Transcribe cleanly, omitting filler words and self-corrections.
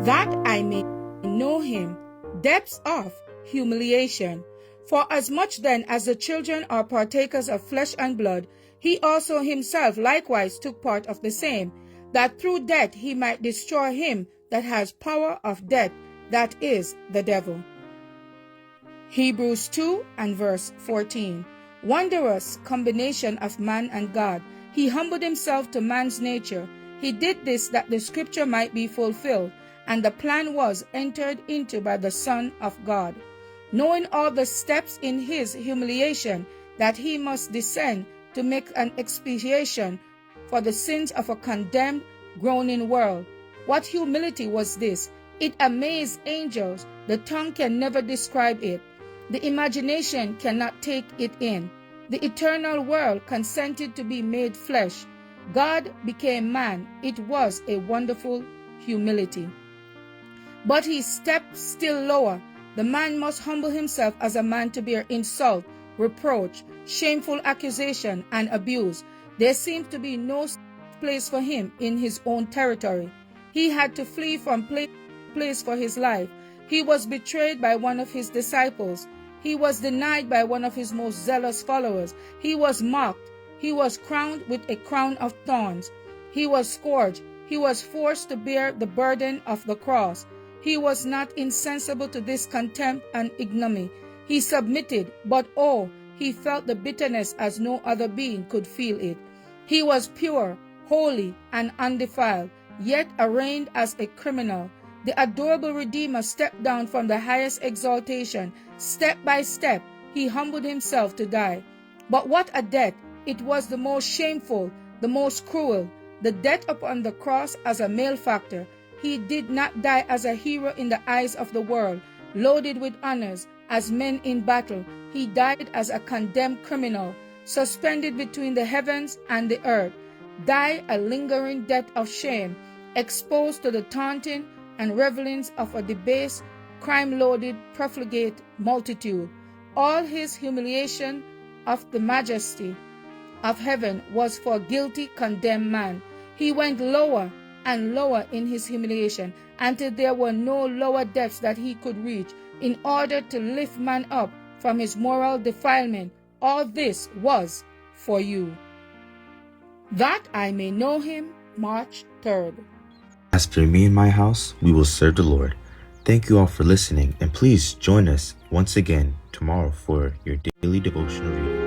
that I may know him. Depths of humiliation. For as much then as the children are partakers of flesh and blood, he also himself likewise took part of the same, that through death he might destroy him that has power of death, that is, the devil. Hebrews 2 and verse 14. Wondrous combination of man and God. He humbled himself to man's nature. He did this that the scripture might be fulfilled, and the plan was entered into by the Son of God. Knowing all the steps in his humiliation, that he must descend to make an expiation for the sins of a condemned, groaning world. What humility was this? It amazed angels. The tongue can never describe it. The imagination cannot take it in. The eternal world consented to be made flesh. God became man. It was a wonderful humility. But he stepped still lower. The man must humble himself as a man to bear insult, reproach, shameful accusation, and abuse. There seemed to be no place for him in his own territory. He had to flee from place for his life. He was betrayed by one of his disciples. He was denied by one of his most zealous followers. He was mocked. He was crowned with a crown of thorns. He was scourged. He was forced to bear the burden of the cross. He was not insensible to this contempt and ignominy. He submitted, but oh, he felt the bitterness as no other being could feel it. He was pure, holy, and undefiled, yet arraigned as a criminal. The adorable Redeemer stepped down from the highest exaltation. Step by step, he humbled himself to die. But what a death! It was the most shameful, the most cruel. The death upon the cross as a malefactor. He did not die as a hero in the eyes of the world, loaded with honors, as men in battle. He died as a condemned criminal, suspended between the heavens and the earth. Died a lingering death of shame, exposed to the taunting and revelings of a debased, crime-loaded, profligate multitude. All his humiliation of the majesty of heaven was for guilty, condemned man. He went lower and lower in his humiliation until there were no lower depths that he could reach in order to lift man up from his moral defilement. All this was for you. That I may know him. March 3rd. As for me and my house, we will serve the Lord. Thank you all for listening, and please join us once again tomorrow for your daily devotional reading.